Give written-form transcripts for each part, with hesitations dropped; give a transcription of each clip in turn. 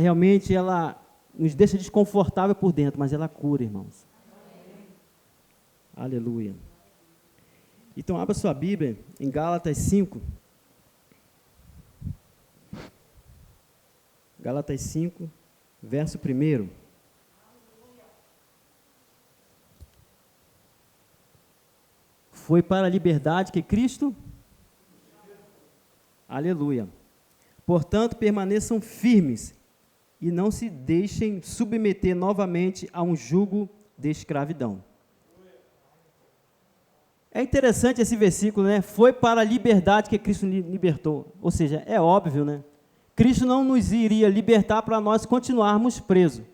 Realmente ela nos deixa desconfortável por dentro, mas ela cura, irmãos. Aleluia. Então, abra sua Bíblia em Gálatas 5. Gálatas 5, verso 1. Foi para a liberdade que Cristo... Aleluia. Portanto, permaneçam firmes e não se deixem submeter novamente a um jugo de escravidão. É interessante esse versículo, né? Foi para a liberdade que Cristo libertou. Ou seja, é óbvio, né? Cristo não nos iria libertar para nós continuarmos presos.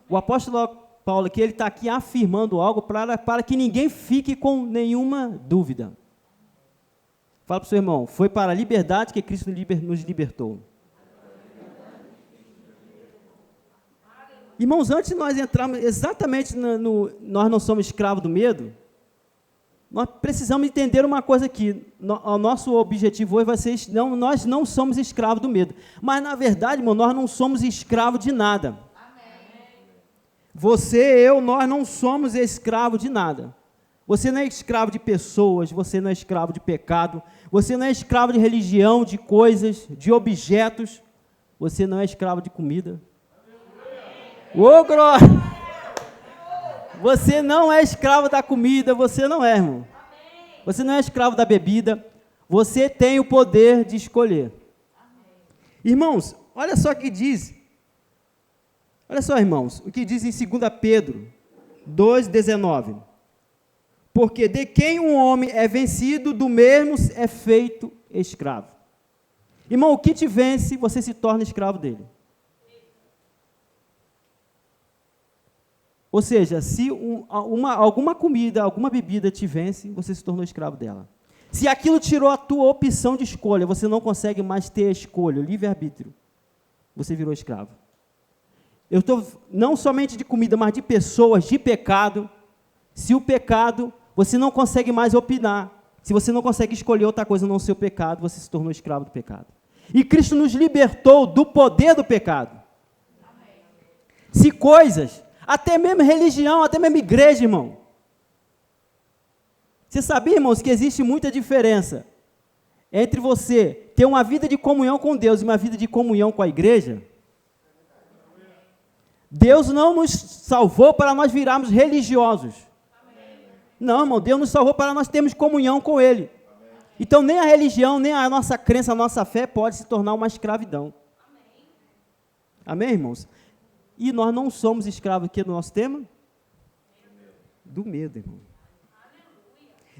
O apóstolo Paulo aqui, ele está aqui afirmando algo para que ninguém fique com nenhuma dúvida. Fala para o seu irmão, foi para a liberdade que Cristo nos libertou. Irmãos, antes de nós entrarmos exatamente nós não somos escravos do medo, nós precisamos entender uma coisa aqui. O nosso objetivo hoje vai ser, nós não somos escravos do medo. Mas, na verdade, irmão, nós não somos escravos de nada. Amém. Você, eu, nós não somos escravos de nada. Você não é escravo de pessoas, você não é escravo de pecado, você não é escravo de religião, de coisas, de objetos, você não é escravo de comida. Ô, glória! Você não é escravo da comida, você não é, irmão. Você não é escravo da bebida, você tem o poder de escolher. Irmãos, olha só o que diz. Olha só, irmãos, o que diz em 2 Pedro 2,19. Porque de quem um homem é vencido, do mesmo é feito escravo. Irmão, o que te vence, você se torna escravo dele. Ou seja, se alguma comida, alguma bebida te vence, você se tornou escravo dela. Se aquilo tirou a tua opção de escolha, você não consegue mais ter a escolha, o livre-arbítrio, você virou escravo. Eu estou não somente de comida, mas de pessoas, de pecado. Se o pecado, você não consegue mais opinar. Se você não consegue escolher outra coisa não ser o pecado, você se tornou escravo do pecado. E Cristo nos libertou do poder do pecado. Amém. Se coisas... Até mesmo religião, até mesmo igreja, irmão. Você sabia, irmãos, que existe muita diferença entre você ter uma vida de comunhão com Deus e uma vida de comunhão com a igreja? Deus não nos salvou para nós virarmos religiosos. Não, irmão, Deus nos salvou para nós termos comunhão com Ele. Então, nem a religião, nem a nossa crença, a nossa fé pode se tornar uma escravidão. Amém, irmãos? E nós não somos escravos aqui do nosso tema? Do medo, irmão.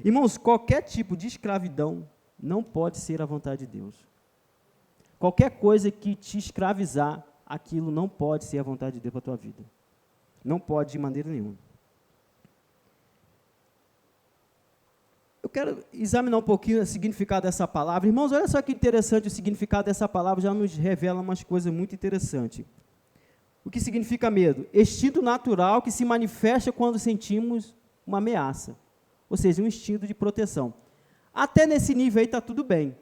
Irmãos, qualquer tipo de escravidão não pode ser a vontade de Deus. Qualquer coisa que te escravizar, aquilo não pode ser a vontade de Deus para a tua vida. Não pode de maneira nenhuma. Eu quero examinar um pouquinho o significado dessa palavra. Irmãos, olha só que interessante, o significado dessa palavra já nos revela umas coisas muito interessantes. O que significa medo? Instinto natural que se manifesta quando sentimos uma ameaça. Ou seja, um instinto de proteção. Até nesse nível aí está tudo bem.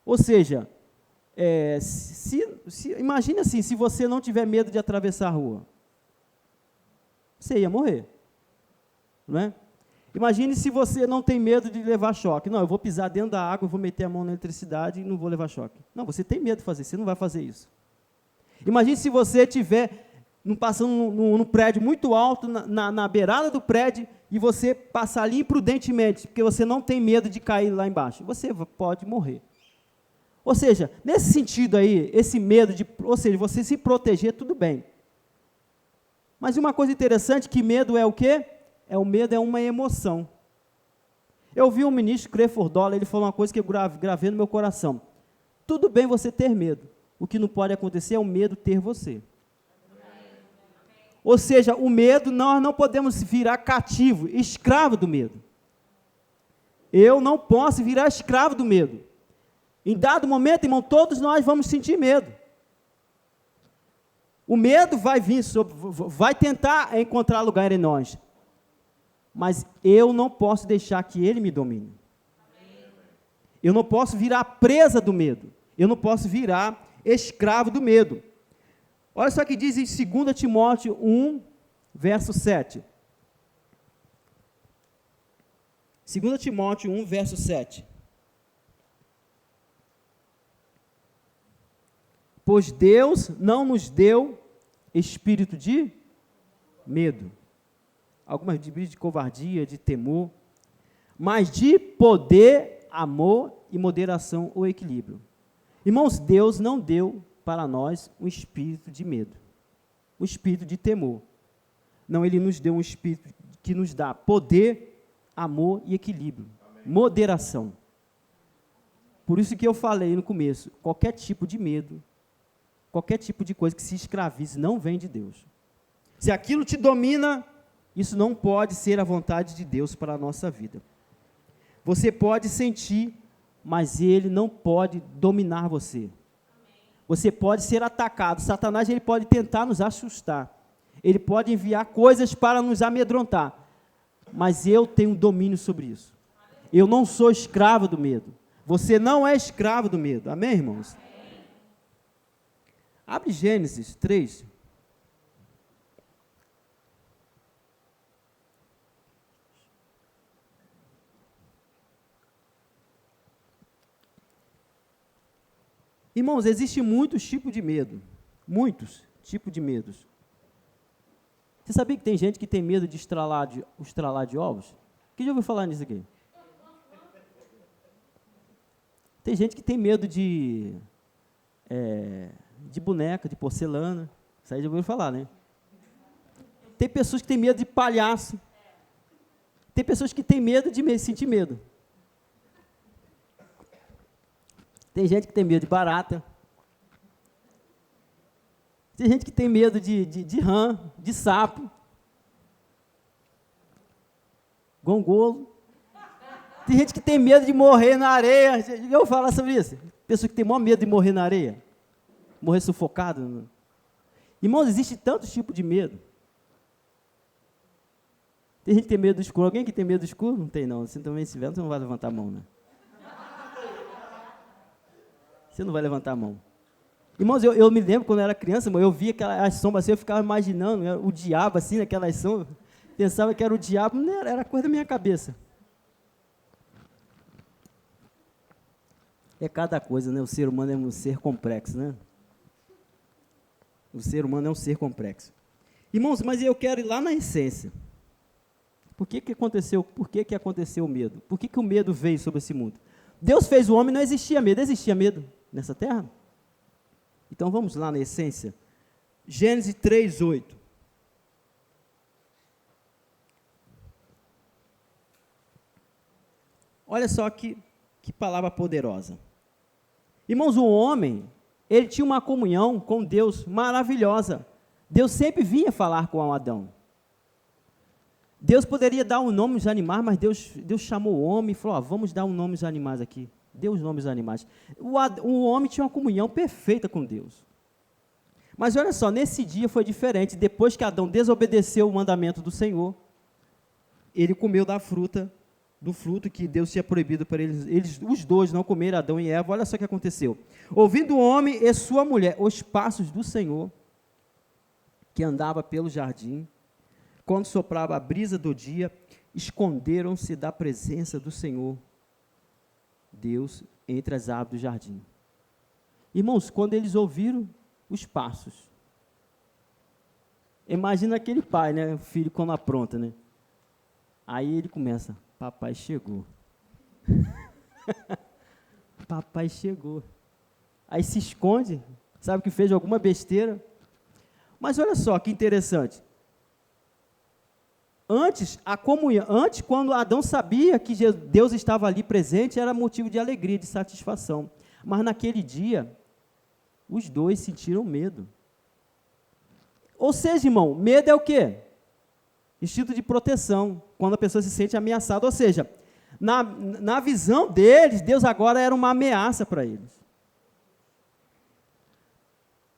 Ou seja, imagine assim, se você não tiver medo de atravessar a rua, você ia morrer. Não é? Imagine se você não tem medo de levar choque. Não, eu vou pisar dentro da água, eu vou meter a mão na eletricidade e não vou levar choque. Não, você tem medo de fazer, você não vai fazer isso. Imagine se você estiver passando num prédio muito alto, na beirada do prédio, e você passar ali imprudentemente, porque você não tem medo de cair lá embaixo. Você pode morrer. Ou seja, nesse sentido aí, esse medo ou seja, você se proteger, tudo bem. Mas uma coisa interessante, que medo é o quê? O medo é uma emoção. Eu vi um ministro, Creford Dollar, ele falou uma coisa que eu gravei no meu coração. Tudo bem você ter medo. O que não pode acontecer é o medo ter você. Ou seja, o medo, nós não podemos virar cativo, escravo do medo. Eu não posso virar escravo do medo. Em dado momento, irmão, todos nós vamos sentir medo. O medo vai vir, vai tentar encontrar lugar em nós. Mas eu não posso deixar que ele me domine. Eu não posso virar presa do medo. Eu não posso virar escravo do medo. Olha só o que diz em 2 Timóteo 1, verso 7. 2 Timóteo 1, verso 7. Pois Deus não nos deu espírito de medo. Algumas de covardia, de temor, mas de poder, amor e moderação ou equilíbrio. Irmãos, Deus não deu para nós um espírito de medo, um espírito de temor. Não, Ele nos deu um espírito que nos dá poder, amor e equilíbrio, moderação. Por isso que eu falei no começo, qualquer tipo de medo, qualquer tipo de coisa que se escravize, não vem de Deus. Se aquilo te domina, isso não pode ser a vontade de Deus para a nossa vida. Você pode sentir, mas Ele não pode dominar você. Você pode ser atacado. Satanás, ele pode tentar nos assustar. Ele pode enviar coisas para nos amedrontar. Mas eu tenho domínio sobre isso. Eu não sou escravo do medo. Você não é escravo do medo. Amém, irmãos? Abre Gênesis 3. Irmãos, existem muitos tipos de medo. Muitos tipos de medos. Você sabia que tem gente que tem medo de estralar de ovos? Quem já ouviu falar nisso aqui? Tem gente que tem medo de boneca, de porcelana. Isso aí já ouviu falar, né? Tem pessoas que têm medo de palhaço. Tem pessoas que têm medo de sentir medo. Tem gente que tem medo de barata. Tem gente que tem medo de rã, de sapo. Gongolo. Tem gente que tem medo de morrer na areia. Eu vou falar sobre isso. Pessoa que tem maior medo de morrer na areia. Morrer sufocado. Irmãos, existe tantos tipos de medo. Tem gente que tem medo do escuro. Alguém que tem medo do escuro? Não tem, não. Se também estiver, você não vai levantar a mão, né? Você não vai levantar a mão. Irmãos, eu me lembro quando eu era criança, eu via aquelas sombras assim, eu ficava imaginando o diabo assim, naquelas sombras. Pensava que era o diabo, não era coisa da minha cabeça. É cada coisa, né? O ser humano é um ser complexo, né? O ser humano é um ser complexo. Irmãos, mas eu quero ir lá na essência. Por que aconteceu? Por que aconteceu o medo? Por que o medo veio sobre esse mundo? Deus fez o homem, não existia medo. Existia medo nessa terra? Então vamos lá na essência. Gênesis 3:8. Olha só que palavra poderosa. Irmãos, o homem, ele tinha uma comunhão com Deus maravilhosa. Deus sempre vinha falar com Adão. Deus poderia dar um nome aos animais, mas Deus chamou o homem e falou, vamos dar um nome aos animais aqui. Deu os nomes aos animais. O homem tinha uma comunhão perfeita com Deus. Mas olha só, nesse dia foi diferente. Depois que Adão desobedeceu o mandamento do Senhor, ele comeu do fruto que Deus tinha proibido para eles os dois não comerem, Adão e Eva. Olha só o que aconteceu. Ouvindo o homem e sua mulher os passos do Senhor, que andava pelo jardim, quando soprava a brisa do dia, esconderam-se da presença do Senhor Deus entre as árvores do jardim. Irmãos, quando eles ouviram os passos, imagina aquele pai, né? O filho quando apronta, né? Aí ele começa, papai chegou. Papai chegou. Aí se esconde, sabe que fez alguma besteira. Mas olha só que interessante. Antes, a comunhão, quando Adão sabia que Deus estava ali presente, era motivo de alegria, de satisfação. Mas naquele dia, os dois sentiram medo. Ou seja, irmão, medo é o quê? Instinto de proteção, quando a pessoa se sente ameaçada. Ou seja, na visão deles, Deus agora era uma ameaça para eles.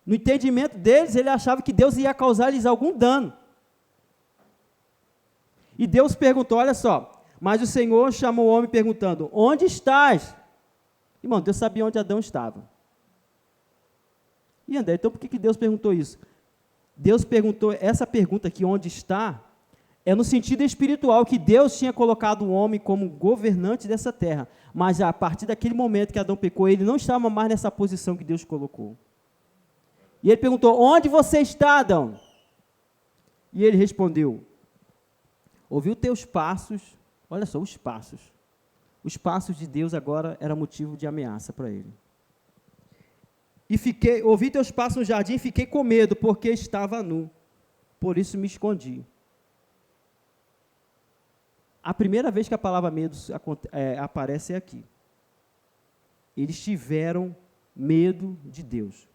No entendimento deles, ele achava que Deus ia causar-lhes algum dano. E Deus perguntou, olha só, mas o Senhor chamou o homem perguntando, onde estás? Irmão, Deus sabia onde Adão estava. E André, então por que Deus perguntou isso? Deus perguntou, essa pergunta aqui, onde está, é no sentido espiritual, que Deus tinha colocado o homem como governante dessa terra, mas a partir daquele momento que Adão pecou, ele não estava mais nessa posição que Deus colocou. E ele perguntou, onde você está, Adão? E ele respondeu, ouviu teus passos, olha só, os passos de Deus agora era motivo de ameaça para ele. E ouvi teus passos no jardim e fiquei com medo, porque estava nu, por isso me escondi. A primeira vez que a palavra medo aparece é aqui. Eles tiveram medo de Deus.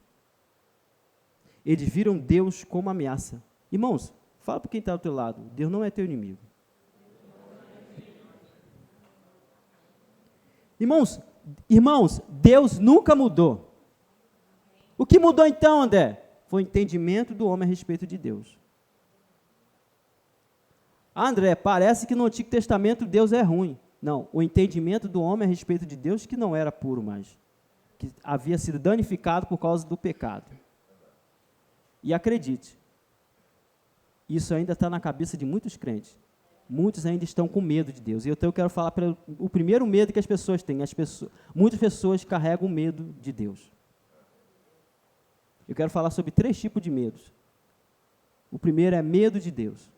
Eles viram Deus como ameaça. Irmãos, fala para quem está do teu lado, Deus não é teu inimigo. Irmãos, Deus nunca mudou. O que mudou então, André? Foi o entendimento do homem a respeito de Deus. André, parece que no Antigo Testamento Deus é ruim. Não, o entendimento do homem a respeito de Deus que não era puro mais, que havia sido danificado por causa do pecado. E acredite, isso ainda está na cabeça de muitos crentes. Muitos ainda estão com medo de Deus. E eu quero falar para o primeiro medo que as pessoas têm. Muitas pessoas carregam medo de Deus. Eu quero falar sobre 3 tipos de medos. O primeiro é medo de Deus.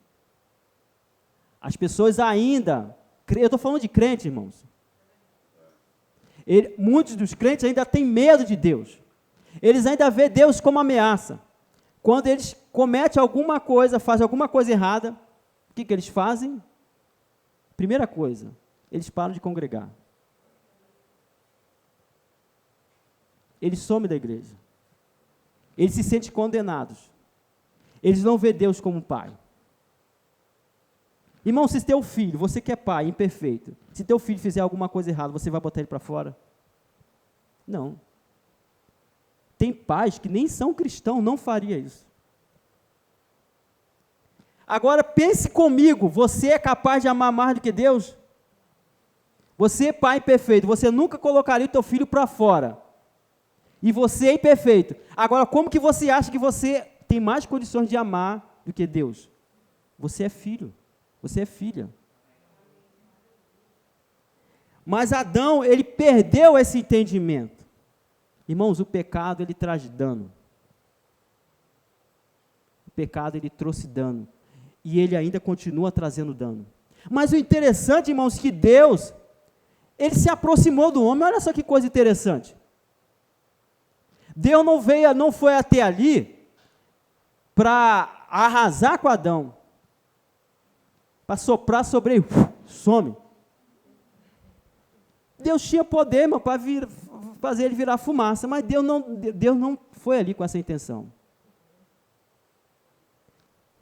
As pessoas ainda, eu estou falando de crente, irmãos. Muitos dos crentes ainda têm medo de Deus. Eles ainda vê Deus como ameaça. Quando eles cometem alguma coisa, fazem alguma coisa errada, o que eles fazem? Primeira coisa, eles param de congregar. Eles somem da igreja. Eles se sentem condenados. Eles não vê Deus como pai. Irmão, se teu filho, você que é pai, imperfeito, se teu filho fizer alguma coisa errada, você vai botar ele para fora? Não. Tem pais que nem são cristãos, não faria isso. Agora pense comigo, você é capaz de amar mais do que Deus? Você, pai perfeito, você nunca colocaria o teu filho para fora. E você é imperfeito. Agora, como que você acha que você tem mais condições de amar do que Deus? Você é filho, você é filha. Mas Adão, ele perdeu esse entendimento. Irmãos, o pecado, ele traz dano. O pecado, ele trouxe dano. E ele ainda continua trazendo dano. Mas o interessante, irmãos, que Deus, ele se aproximou do homem. Olha só que coisa interessante. Deus não foi até ali para arrasar com Adão, para soprar sobre ele, some. Deus tinha poder, irmão, para fazer ele virar fumaça, mas Deus não foi ali com essa intenção.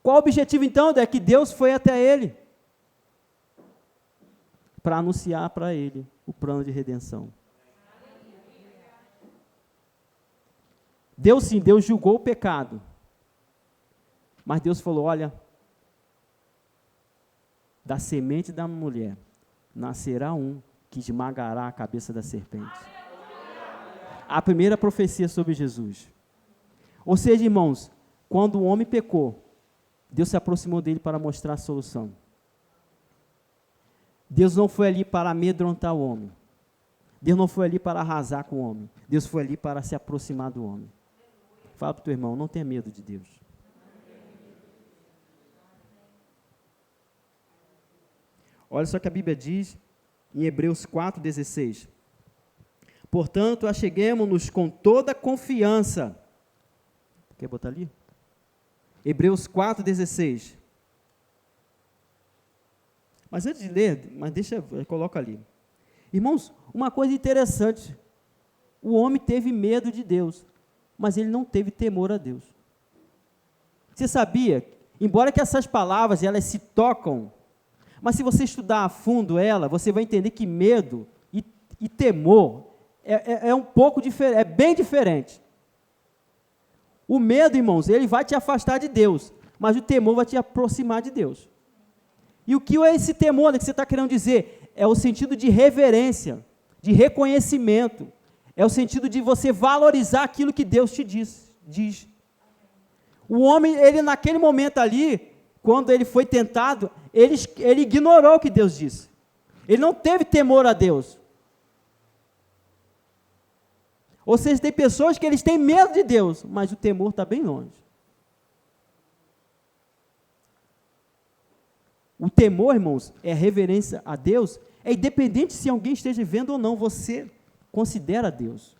Qual o objetivo então? É que Deus foi até ele para anunciar para ele o plano de redenção. Deus julgou o pecado, mas Deus falou, olha, da semente da mulher nascerá um que esmagará a cabeça da serpente. A primeira profecia sobre Jesus. Ou seja, irmãos, quando o homem pecou, Deus se aproximou dele para mostrar a solução. Deus não foi ali para amedrontar o homem. Deus não foi ali para arrasar com o homem. Deus foi ali para se aproximar do homem. Fala para o teu irmão, não tenha medo de Deus. Olha só que a Bíblia diz em Hebreus 4,16. Portanto, acheguemo-nos com toda confiança. Quer botar ali? Hebreus 4,16. Mas antes de ler, coloca ali. Irmãos, uma coisa interessante. O homem teve medo de Deus, mas ele não teve temor a Deus. Você sabia? Embora que essas palavras, elas se tocam, mas se você estudar a fundo ela, você vai entender que medo e temor é um pouco diferente, é bem diferente. O medo, irmãos, ele vai te afastar de Deus, mas o temor vai te aproximar de Deus. E o que é esse temor que você está querendo dizer? É o sentido de reverência, de reconhecimento, é o sentido de você valorizar aquilo que Deus te diz. O homem, ele naquele momento ali, quando ele foi tentado, ele ignorou o que Deus disse. Ele não teve temor a Deus. Ou seja, tem pessoas que eles têm medo de Deus, mas o temor está bem longe. O temor, irmãos, é reverência a Deus, é independente se alguém esteja vendo ou não, você considera Deus.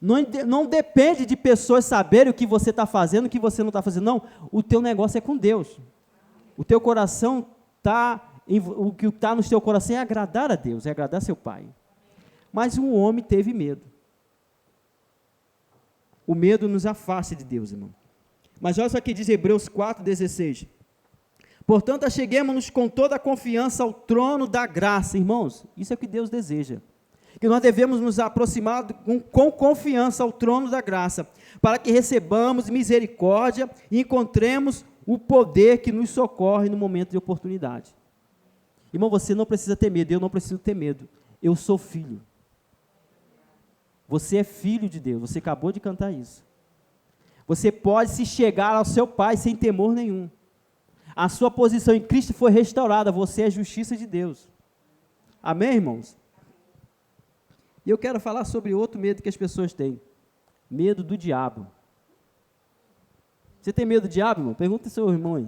Não depende de pessoas saberem o que você está fazendo, o que você não está fazendo, não. O teu negócio é com Deus. O teu coração o que está no teu coração é agradar a Deus, é agradar seu Pai. Mas um homem teve medo. O medo nos afasta de Deus, irmão. Mas olha só que diz Hebreus 4,16. Portanto, acheguemo-nos com toda a confiança ao trono da graça. Irmãos, isso é o que Deus deseja. Que nós devemos nos aproximar com confiança ao trono da graça, para que recebamos misericórdia e encontremos o poder que nos socorre no momento de oportunidade. Irmão, você não precisa ter medo, eu não preciso ter medo. Eu sou filho. Você é filho de Deus, você acabou de cantar isso. Você pode se chegar ao seu Pai sem temor nenhum. A sua posição em Cristo foi restaurada, você é a justiça de Deus. Amém, irmãos? E eu quero falar sobre outro medo que as pessoas têm. Medo do diabo. Você tem medo do diabo, irmão? Pergunta ao seu irmão aí.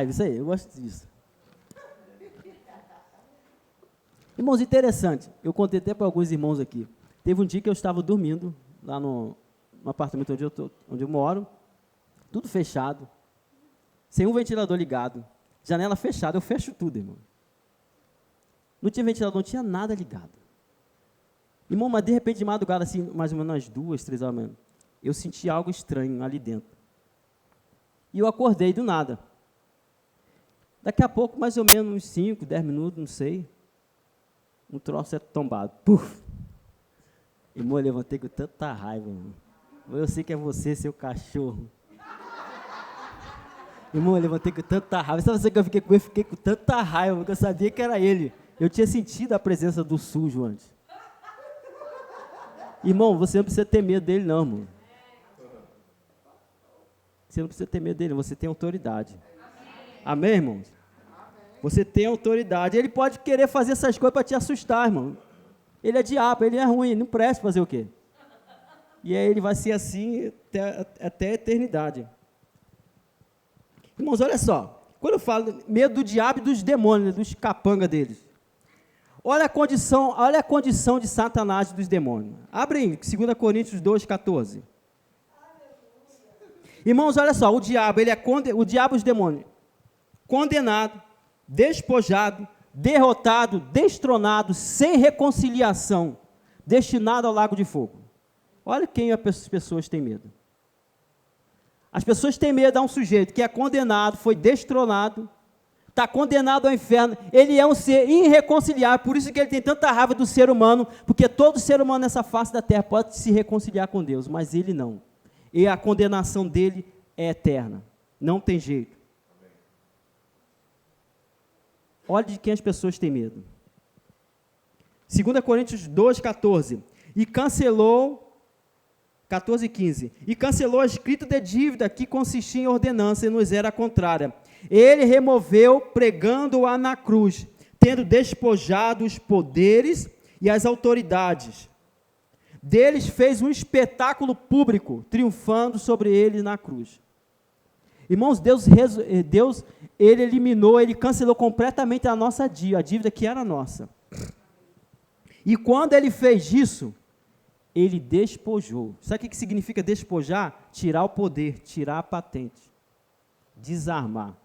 Isso aí, eu gosto disso. Irmãos, interessante, eu contei até para alguns irmãos aqui. Teve um dia que eu estava dormindo, lá no apartamento onde eu moro, tudo fechado, sem um ventilador ligado, janela fechada, eu fecho tudo, irmão. Não tinha ventilador, não tinha nada ligado. Irmão, mas de repente, de madrugada, assim, mais ou menos às 2, 3 horas da manhã, eu senti algo estranho ali dentro. E eu acordei do nada. Daqui a pouco, mais ou menos uns 5, 10 minutos, não sei, um troço é tombado. Puf! Irmão, eu levantei com tanta raiva, irmão. Eu sei que é você, seu cachorro. Irmão, eu levantei com tanta raiva. Sabe você que eu fiquei com tanta raiva, porque eu sabia que era ele. Eu tinha sentido a presença do sujo antes. Irmão, você não precisa ter medo dele, não, irmão. Você não precisa ter medo dele, você tem autoridade. Amém, irmãos? Você tem autoridade. Ele pode querer fazer essas coisas para te assustar, irmão. Ele é diabo, ele é ruim, ele não presta fazer o quê? E aí ele vai ser assim até a eternidade. Irmãos, olha só. Quando eu falo medo do diabo e dos demônios, dos capangas deles. Olha a condição de Satanás e dos demônios. Abre aí, 2 Coríntios 2,14. Irmãos, olha só, o diabo e os demônios, condenado, despojado, derrotado, destronado, sem reconciliação, destinado ao lago de fogo. Olha quem as pessoas têm medo. As pessoas têm medo a um sujeito que é condenado, foi destronado, está condenado ao inferno, ele é um ser irreconciliável, por isso que ele tem tanta raiva do ser humano, porque todo ser humano nessa face da terra pode se reconciliar com Deus, mas ele não. E a condenação dele é eterna, não tem jeito. Olha de quem as pessoas têm medo. 2 Coríntios 2,14. E cancelou 14 e 15. E cancelou a escrita de dívida que consistia em ordenança e nos era contrária. Ele removeu, pregando-a na cruz, tendo despojado os poderes e as autoridades. Deles fez um espetáculo público, triunfando sobre eles na cruz. Irmãos, Deus, ele eliminou, ele cancelou completamente a nossa dívida, a dívida que era nossa. E quando ele fez isso, ele despojou. Sabe o que significa despojar? Tirar o poder, tirar a patente, desarmar.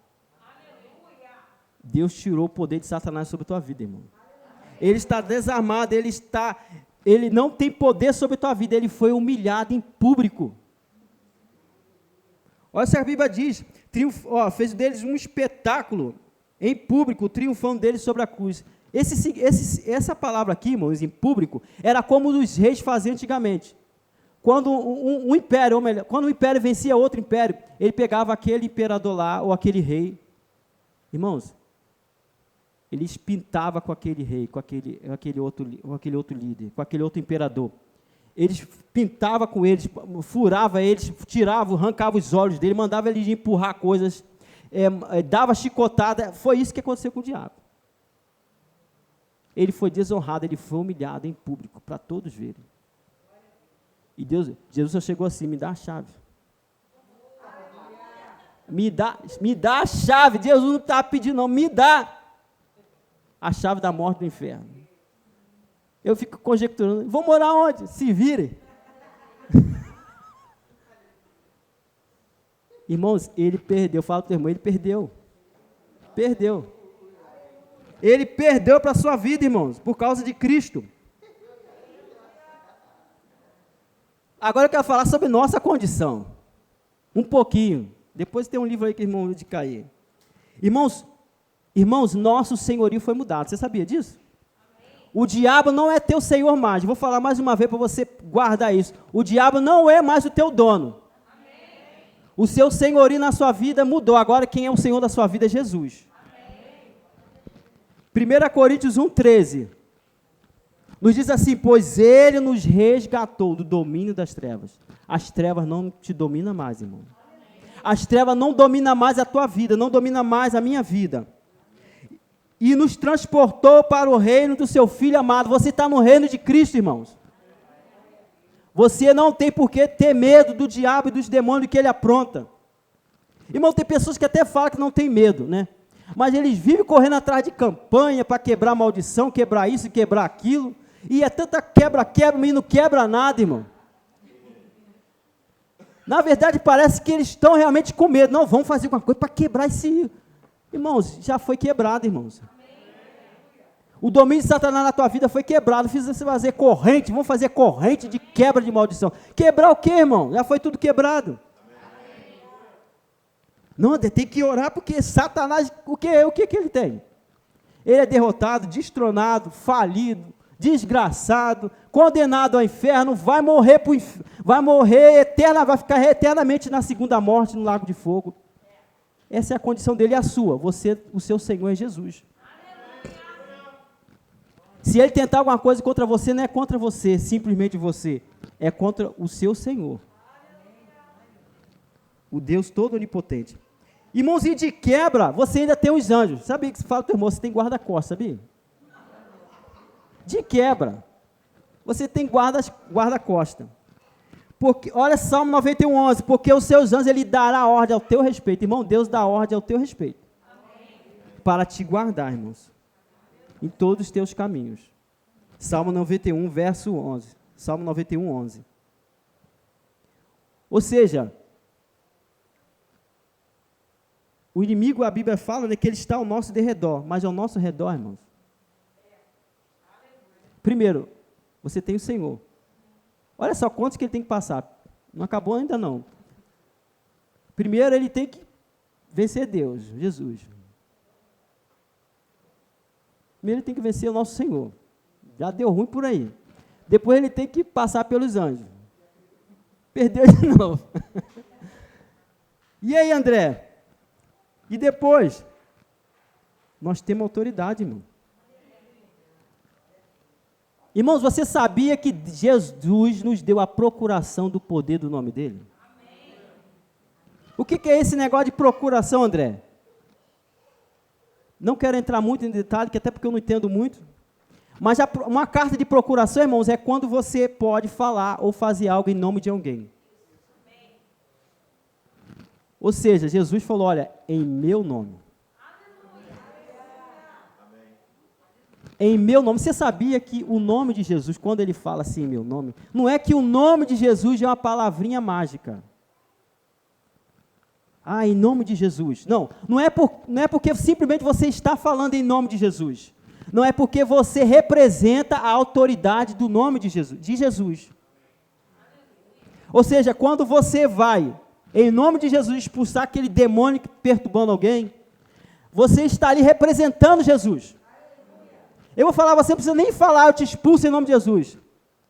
Deus tirou o poder de Satanás sobre a tua vida, irmão. Ele está desarmado, ele não tem poder sobre a tua vida, ele foi humilhado em público. Olha o que a Bíblia diz, fez deles um espetáculo em público, triunfando deles sobre a cruz. Essa palavra aqui, irmãos, em público, era como os reis faziam antigamente. Quando um império, ou melhor, quando um império vencia outro império, ele pegava aquele imperador lá, ou aquele rei. Irmãos, ele espintava com aquele rei, com aquele outro líder, com aquele outro imperador. Eles pintavam com eles, furava eles, tirava, arrancava os olhos dele, mandava eles empurrar coisas, dava chicotada. Foi isso que aconteceu com o diabo. Ele foi desonrado, ele foi humilhado em público, para todos verem. E Jesus só chegou assim, me dá a chave. Me dá a chave. Jesus não estava pedindo, não, me dá a chave da morte do inferno. Eu fico conjecturando, vou morar onde? Se virem. Irmãos, ele perdeu, fala para o teu irmão, ele perdeu. Perdeu. Ele perdeu para a sua vida, irmãos, por causa de Cristo. Agora eu quero falar sobre nossa condição. Um pouquinho. Depois tem um livro aí que o irmão de cair. Irmãos, nosso senhorio foi mudado. Você sabia disso? O diabo não é teu senhor mais. Vou falar mais uma vez para você guardar isso. O diabo não é mais o teu dono. O seu senhorio na sua vida mudou. Agora quem é o Senhor da sua vida é Jesus. 1 Coríntios 1,13 nos diz assim, pois ele nos resgatou do domínio das trevas. As trevas não te dominam mais, irmão. As trevas não dominam mais a tua vida, não dominam mais a minha vida. E nos transportou para o reino do seu Filho amado. Você está no reino de Cristo, irmãos. Você não tem por que ter medo do diabo e dos demônios que ele apronta. Irmão, tem pessoas que até falam que não tem medo, né? Mas eles vivem correndo atrás de campanha para quebrar maldição, quebrar isso, quebrar aquilo. E é tanta quebra, mas não quebra nada, irmão. Na verdade, parece que eles estão realmente com medo. Não, vamos fazer alguma coisa para quebrar esse... Irmãos, já foi quebrado, irmãos. O domínio de Satanás na tua vida foi quebrado. Fiz você fazer corrente, vamos fazer corrente de quebra de maldição. Quebrar o quê, irmão? Já foi tudo quebrado. Não, tem que orar porque Satanás, o que ele tem? Ele é derrotado, destronado, falido, desgraçado, condenado ao inferno, vai ficar eternamente na segunda morte, no lago de fogo. Essa é a condição dele e a sua. O seu Senhor é Jesus. Se ele tentar alguma coisa contra você, não é contra você, simplesmente você, é contra o seu Senhor. O Deus todo onipotente. Irmãos, e de quebra, você ainda tem os anjos. Sabia que você fala para o teu irmão, você tem guarda-costas, sabia? De quebra, você tem guarda-costas. Porque, olha Salmo 91, 11, porque os seus anjos, ele dará ordem ao teu respeito. Irmão, Deus dá ordem ao teu respeito. Para te guardar, irmãos, em todos os teus caminhos. Salmo 91, verso 11. Salmo 91, 11. Ou seja, o inimigo, a Bíblia fala, né, que ele está ao nosso derredor, mas ao nosso redor, irmãos. Primeiro, você tem o Senhor. Olha só quantos que ele tem que passar. Não acabou ainda não. Primeiro ele tem que vencer Deus, Jesus. Primeiro ele tem que vencer o nosso Senhor. Já deu ruim por aí. Depois ele tem que passar pelos anjos. Perdeu de novo. E aí, André? E depois? Nós temos autoridade, irmão. Irmãos, você sabia que Jesus nos deu a procuração do poder do nome dele? Amém. O que é esse negócio de procuração, André? Não quero entrar muito em detalhe, que até porque eu não entendo muito. Mas uma carta de procuração, irmãos, é quando você pode falar ou fazer algo em nome de alguém. Amém. Ou seja, Jesus falou, olha, em meu nome. Em meu nome. Você sabia que o nome de Jesus, quando ele fala assim, em meu nome, não é que o nome de Jesus é uma palavrinha mágica. Ah, em nome de Jesus. Não é porque simplesmente você está falando em nome de Jesus. Não é porque você representa a autoridade do nome de Jesus. Ou seja, quando você vai, em nome de Jesus, expulsar aquele demônio perturbando alguém, você está ali representando Jesus. Eu vou falar, você não precisa nem falar, eu te expulso em nome de Jesus. Eu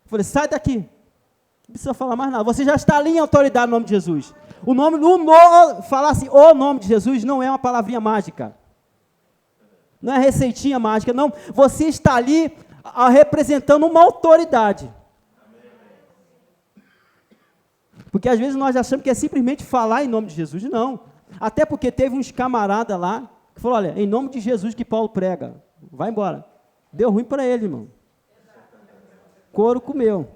falei, sai daqui. Não precisa falar mais nada. Você já está ali em autoridade no nome de Jesus. Falar assim, o nome de Jesus não é uma palavrinha mágica. Não é receitinha mágica, não. Você está ali representando uma autoridade. Porque às vezes nós achamos que é simplesmente falar em nome de Jesus. Não. Até porque teve uns camaradas lá que falou, olha, em nome de Jesus que Paulo prega. Vai embora. Deu ruim para ele, irmão. Couro comeu.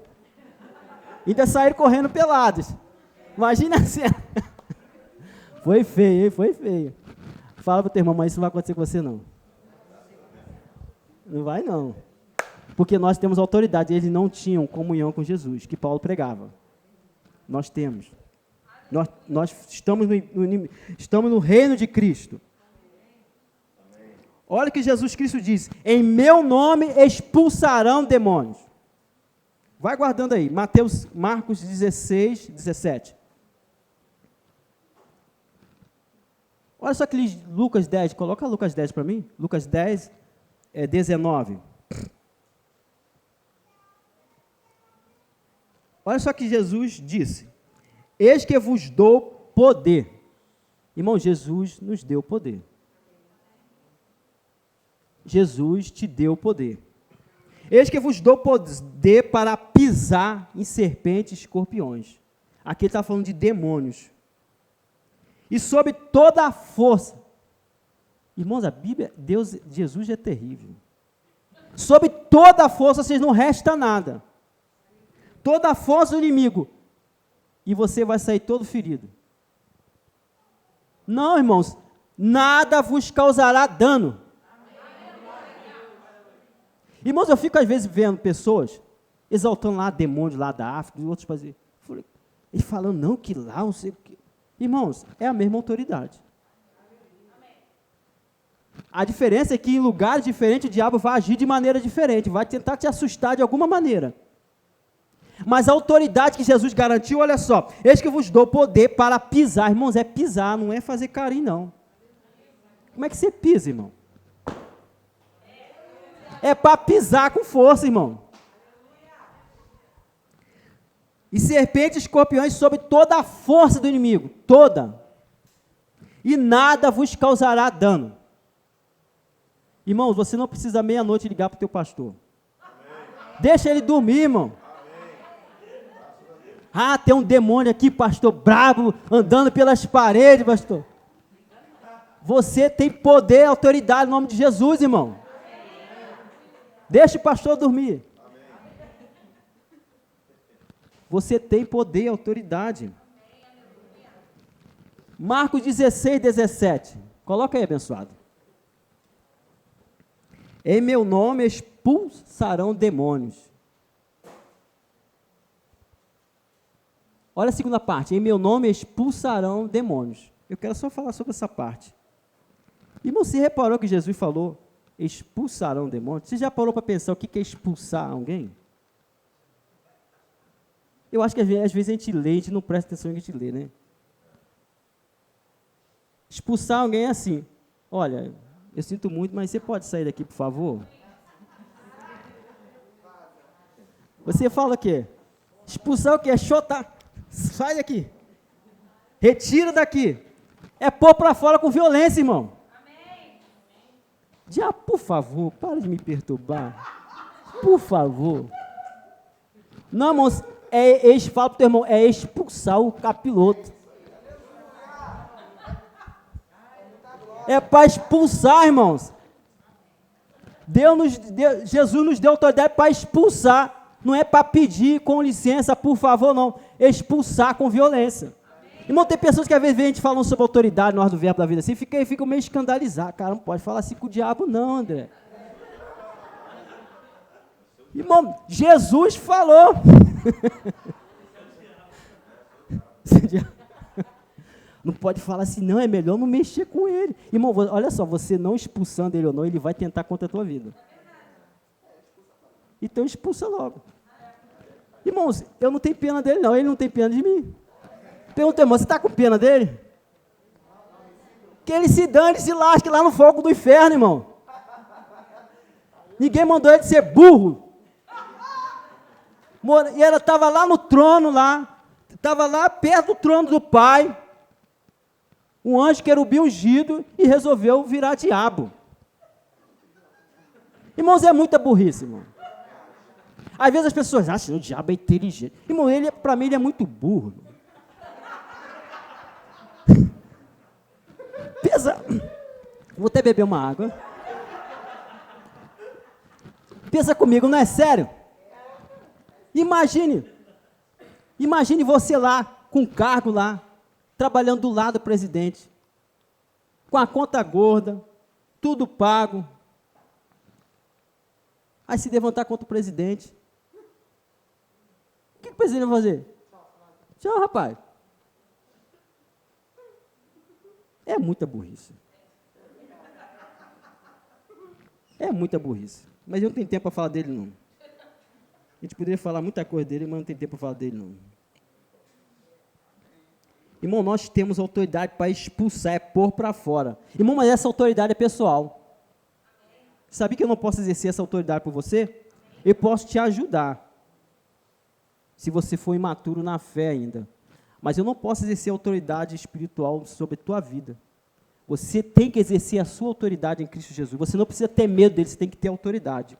Ainda saíram correndo pelados. Imagina a cena. Foi feio, hein? Foi feio. Fala para o teu irmão, mas isso não vai acontecer com você, não. Não vai, não. Porque nós temos autoridade. Eles não tinham comunhão com Jesus, que Paulo pregava. Nós temos. Nós estamos no reino de Cristo. Olha o que Jesus Cristo diz, em meu nome expulsarão demônios. Vai guardando aí, Marcos 16, 17. Olha só que Lucas 10, coloca Lucas 10 para mim, Lucas 10, 19. Olha só que Jesus disse, eis que vos dou poder. Irmão, Jesus nos deu poder. Jesus te deu poder. Eis que vos dou poder para pisar em serpentes e escorpiões. Aqui ele está falando de demônios. E sob toda a força. Irmãos, a Bíblia, Jesus é terrível. Sob toda a força, vocês não resta nada. Toda a força do inimigo. E você vai sair todo ferido. Não, irmãos, nada vos causará dano. Irmãos, eu fico às vezes vendo pessoas exaltando lá demônios lá da África, e outros faziam. E falando, não, que lá, não sei o quê. Irmãos, é a mesma autoridade. A diferença é que em lugares diferentes o diabo vai agir de maneira diferente, vai tentar te assustar de alguma maneira. Mas a autoridade que Jesus garantiu, olha só, eis que eu vos dou poder para pisar. Irmãos, é pisar, não é fazer carinho, não. Como é que você pisa, irmão? É para pisar com força, irmão. E serpentes e escorpiões sob toda a força do inimigo, toda. E nada vos causará dano. Irmãos, você não precisa meia-noite ligar para o teu pastor. Deixa ele dormir, irmão. Ah, tem um demônio aqui, pastor, brabo, andando pelas paredes, pastor. Você tem poder e autoridade no nome de Jesus, irmão. Deixa o pastor dormir. Você tem poder e autoridade. Marcos 16, 17. Coloca aí, abençoado. Em meu nome expulsarão demônios. Olha a segunda parte. Em meu nome expulsarão demônios. Eu quero só falar sobre essa parte. Irmão, você reparou que Jesus falou expulsarão demônios? Você já parou para pensar o que é expulsar alguém? Eu acho que às vezes a gente lê, a gente não presta atenção no que a gente lê, né? Expulsar alguém é assim. Olha, eu sinto muito, mas você pode sair daqui, por favor? Você fala o quê? Expulsar o quê? É chotar. Sai daqui. Retira daqui. É pôr para fora com violência, irmão. Diabo, por favor, para de me perturbar. Por favor. Não, irmãos, fala pro teu irmão, é expulsar o capiroto. É para expulsar, irmãos. Jesus nos deu autoridade para expulsar. Não é para pedir com licença, por favor, não. Expulsar com violência. Irmão, tem pessoas que às vezes a gente falando sobre autoridade no ar do verbo da vida assim, ficam meio escandalizados. Cara, não pode falar assim com o diabo não, André. Irmão, Jesus falou. Não pode falar assim, não, é melhor não mexer com ele. Irmão, olha só, você não expulsando ele ou não, ele vai tentar contra a tua vida. Então expulsa logo. Irmãos, eu não tenho pena dele não, ele não tem pena de mim. Pergunta, irmão, você está com pena dele? Que ele se dane, se lasque lá no fogo do inferno, irmão. Ninguém mandou ele ser burro. E ela estava lá no trono, estava lá perto do trono do Pai, um anjo querubim ungido, e resolveu virar diabo. Irmãos, é muita burrice, irmão. Às vezes as pessoas acham que o diabo é inteligente. Irmão, para mim, ele é muito burro. Pensa, vou até beber uma água. Pensa comigo, não é sério? Imagine você lá, com cargo lá, trabalhando do lado do presidente, com a conta gorda, tudo pago. Aí se levantar contra o presidente. O que o presidente vai fazer? Tchau, rapaz. É muita burrice. É muita burrice. Mas eu não tenho tempo para falar dele, não. A gente poderia falar muita coisa dele, mas não tem tempo para falar dele, não. Irmão, nós temos autoridade para expulsar, é pôr para fora. Irmão, mas essa autoridade é pessoal. Sabia que eu não posso exercer essa autoridade por você? Eu posso te ajudar, se você for imaturo na fé ainda. Mas eu não posso exercer autoridade espiritual sobre a tua vida. Você tem que exercer a sua autoridade em Cristo Jesus. Você não precisa ter medo dele, você tem que ter autoridade.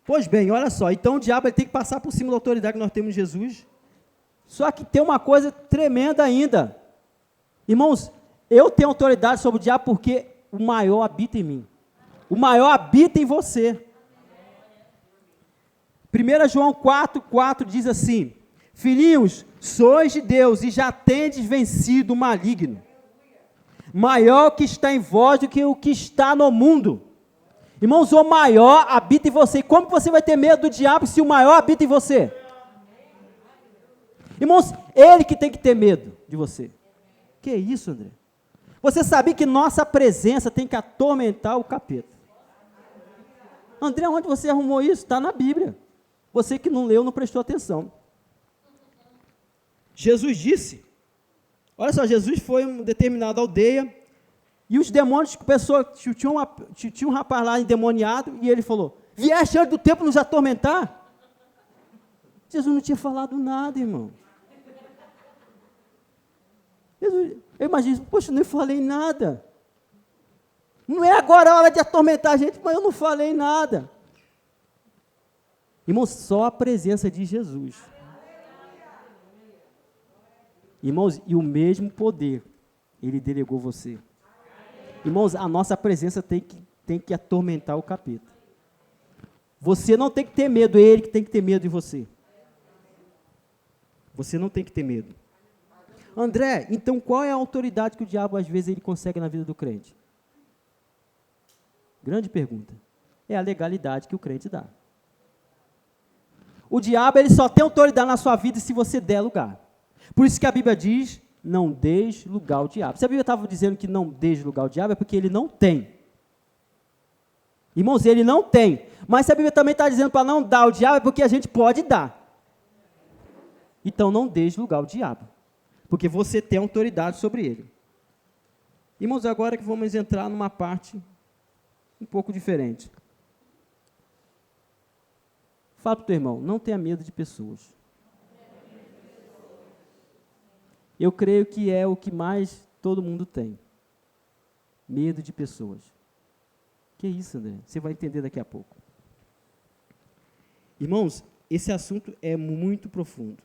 Pois bem, olha só, então o diabo ele tem que passar por cima da autoridade que nós temos em Jesus. Só que tem uma coisa tremenda ainda. Irmãos, eu tenho autoridade sobre o diabo porque o maior habita em mim. O maior habita em você. 1 João 4,4 diz assim: filhinhos, sois de Deus e já tendes vencido o maligno. Maior que está em vós do que o que está no mundo. Irmãos, o maior habita em você. E como você vai ter medo do diabo se o maior habita em você? Irmãos, ele que tem que ter medo de você. Que isso, André? Você sabia que nossa presença tem que atormentar o capeta? André, onde você arrumou isso? Está na Bíblia. Você que não leu, não prestou atenção. Jesus disse, olha só, Jesus foi em uma determinada aldeia, e os demônios, tinha um rapaz lá endemoniado, e ele falou, vieste antes do tempo nos atormentar? Jesus não tinha falado nada, irmão. Eu imagino, poxa, eu não falei nada. Não é agora a hora de atormentar a gente, mas eu não falei nada. Irmãos, só a presença de Jesus. Irmãos, e o mesmo poder, ele delegou você. Irmãos, a nossa presença tem que atormentar o capeta. Você não tem que ter medo, é ele que tem que ter medo de você. Você não tem que ter medo. André, então qual é a autoridade que o diabo às vezes ele consegue na vida do crente? Grande pergunta. É a legalidade que o crente dá. O diabo ele só tem autoridade na sua vida se você der lugar. Por isso que a Bíblia diz, não deis lugar ao diabo. Se a Bíblia estava dizendo que não deis lugar ao diabo, é porque ele não tem. Irmãos, ele não tem. Mas se a Bíblia também está dizendo para não dar ao diabo, é porque a gente pode dar. Então não deis lugar ao diabo. Porque você tem autoridade sobre ele. Irmãos, agora que vamos entrar numa parte um pouco diferente. Fala para o teu irmão, não tenha medo de pessoas. Eu creio que é o que mais todo mundo tem. Medo de pessoas. Que isso, André? Você vai entender daqui a pouco. Irmãos, esse assunto é muito profundo.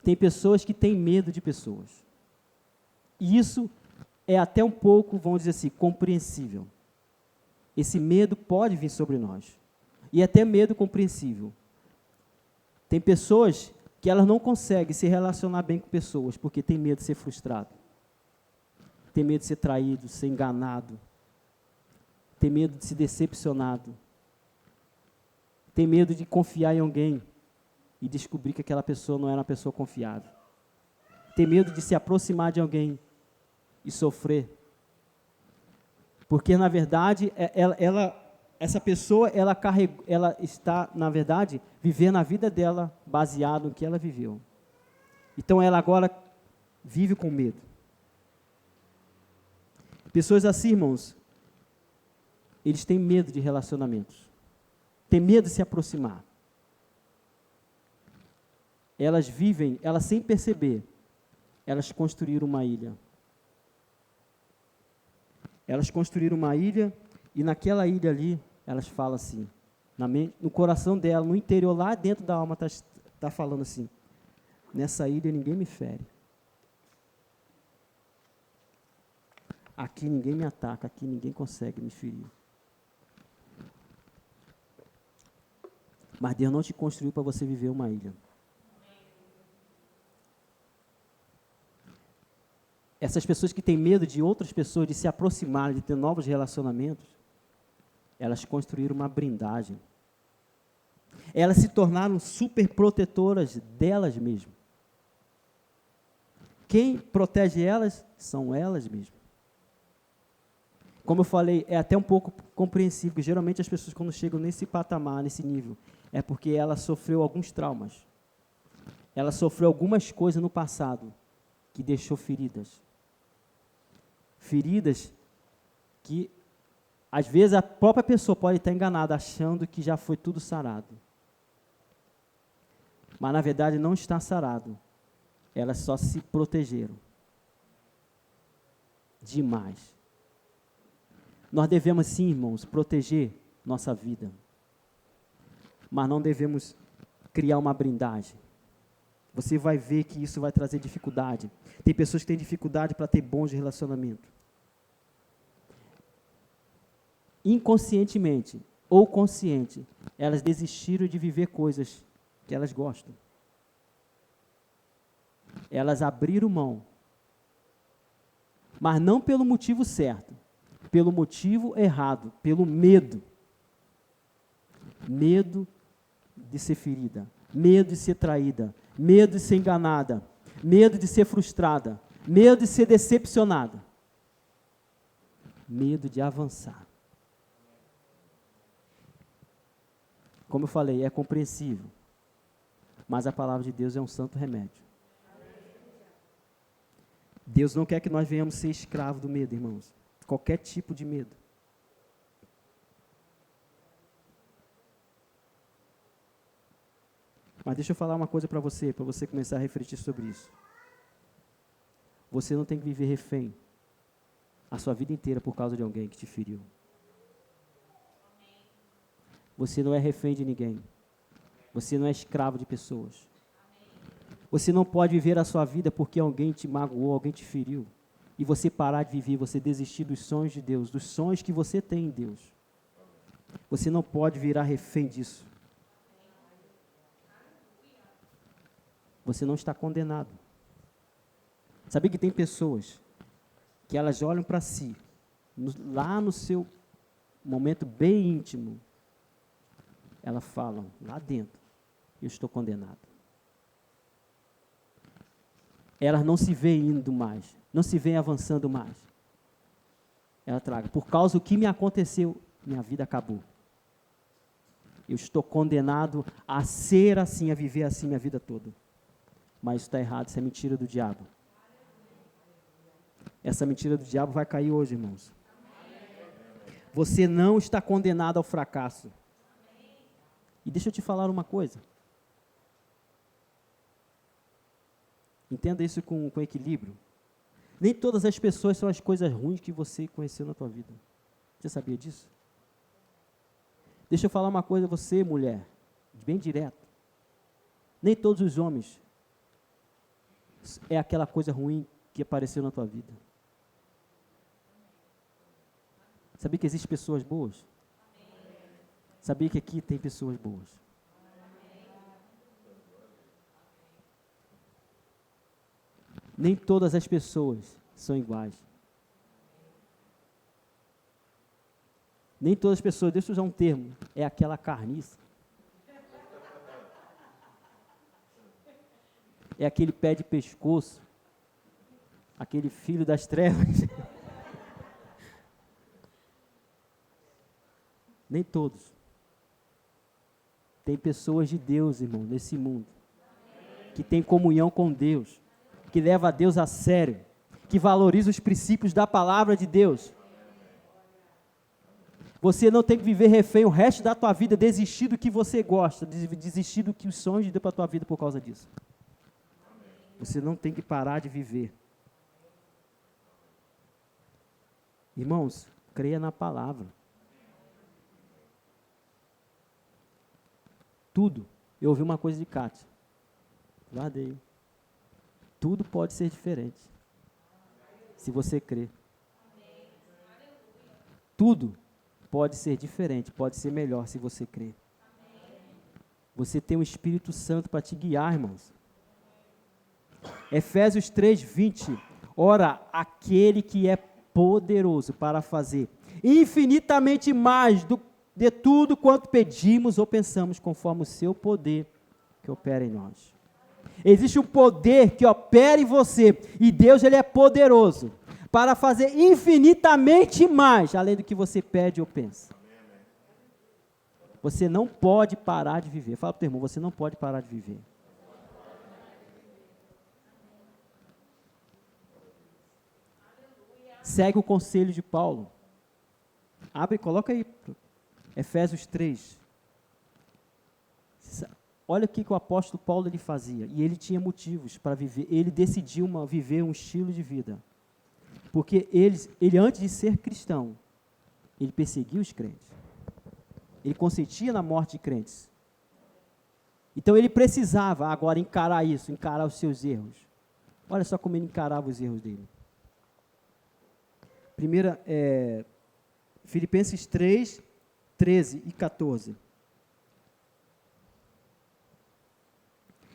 Tem pessoas que têm medo de pessoas. E isso é até um pouco, vamos dizer assim, compreensível. Esse medo pode vir sobre nós. E até medo compreensível. Tem pessoas que elas não conseguem se relacionar bem com pessoas, porque tem medo de ser frustrado. Tem medo de ser traído, ser enganado. Tem medo de ser decepcionado. Tem medo de confiar em alguém e descobrir que aquela pessoa não era uma pessoa confiável. Tem medo de se aproximar de alguém e sofrer. Porque, na verdade, essa pessoa, ela está, na verdade, vivendo a vida dela baseado no que ela viveu. Então, ela agora vive com medo. Pessoas assim, irmãos, eles têm medo de relacionamentos. Têm medo de se aproximar. Elas vivem, elas sem perceber, elas construíram uma ilha. Elas construíram uma ilha e naquela ilha ali, elas falam assim, no coração dela, no interior, lá dentro da alma, está falando assim, nessa ilha ninguém me fere. Aqui ninguém me ataca, aqui ninguém consegue me ferir. Mas Deus não te construiu para você viver uma ilha. Essas pessoas que têm medo de outras pessoas, de se aproximarem, de ter novos relacionamentos, elas construíram uma blindagem. Elas se tornaram super protetoras delas mesmas. Quem protege elas são elas mesmas. Como eu falei, é até um pouco compreensível, que geralmente as pessoas quando chegam nesse patamar, nesse nível, é porque ela sofreu alguns traumas. Ela sofreu algumas coisas no passado que deixou feridas. Feridas que, às vezes, a própria pessoa pode estar enganada, achando que já foi tudo sarado. Mas, na verdade, não está sarado. Elas só se protegeram. Demais. Nós devemos, sim, irmãos, proteger nossa vida. Mas não devemos criar uma blindagem. Você vai ver que isso vai trazer dificuldade. Tem pessoas que têm dificuldade para ter bons relacionamentos. Inconscientemente ou consciente, elas desistiram de viver coisas que elas gostam. Elas abriram mão. Mas não pelo motivo certo. Pelo motivo errado, pelo medo. Medo de ser ferida, medo de ser traída, medo de ser enganada, medo de ser frustrada, medo de ser decepcionada, medo de avançar. Como eu falei, é compreensível, mas a palavra de Deus é um santo remédio. Deus não quer que nós venhamos ser escravos do medo, irmãos. Qualquer tipo de medo. Mas deixa eu falar uma coisa para você começar a refletir sobre isso. Você não tem que viver refém a sua vida inteira por causa de alguém que te feriu. Você não é refém de ninguém. Você não é escravo de pessoas. Você não pode viver a sua vida porque alguém te magoou, alguém te feriu. E você parar de viver, você desistir dos sonhos de Deus, dos sonhos que você tem em Deus. Você não pode virar refém disso. Você não está condenado. Sabia que tem pessoas que elas olham para si, lá no seu momento bem íntimo, elas falam, lá dentro, eu estou condenado. Elas não se veem indo mais, não se veem avançando mais. Ela traga, por causa do que me aconteceu, minha vida acabou. Eu estou condenado a ser assim, a viver assim minha vida toda. Mas isso está errado, isso é mentira do diabo. Essa mentira do diabo vai cair hoje, irmãos. Você não está condenado ao fracasso. E deixa eu te falar uma coisa. Entenda isso com equilíbrio. Nem todas as pessoas são as coisas ruins que você conheceu na tua vida. Você sabia disso? Deixa eu falar uma coisa a você, mulher, bem direto. Nem todos os homens é aquela coisa ruim que apareceu na tua vida. Sabia que existem pessoas boas? Sabia que aqui tem pessoas boas? Nem todas as pessoas são iguais. Nem todas as pessoas, deixa eu usar um termo, é aquela carniça. É aquele pé de pescoço, aquele filho das trevas. Nem todos. Tem pessoas de Deus, irmão, nesse mundo, que tem comunhão com Deus, que leva a Deus a sério, que valoriza os princípios da palavra de Deus. Você não tem que viver refém o resto da tua vida, desistir do que você gosta, desistir do que os sonhos de Deus para a tua vida por causa disso. Você não tem que parar de viver. Irmãos, creia na palavra. Tudo. Eu ouvi uma coisa de Cátia. Guardei. Tudo pode ser diferente. Se você crer. Tudo pode ser diferente, pode ser melhor se você crer. Você tem o Espírito Santo para te guiar, irmãos. Efésios 3:20. Ora, aquele que é poderoso para fazer infinitamente mais de tudo quanto pedimos ou pensamos, conforme o seu poder que opera em nós. Existe um poder que opera em você, e Deus, ele é poderoso para fazer infinitamente mais, além do que você pede ou pensa. Você não pode parar de viver. Fala para o teu irmão, você não pode parar de viver. Segue o conselho de Paulo. Abre, coloca aí, Efésios 3. Olha o que o apóstolo Paulo ele fazia. E ele tinha motivos para viver. Ele decidiu viver um estilo de vida. Porque ele, antes de ser cristão, ele perseguia os crentes. Ele consentia na morte de crentes. Então ele precisava agora encarar isso, encarar os seus erros. Olha só como ele encarava os erros dele. Filipenses 3, 13 e 14.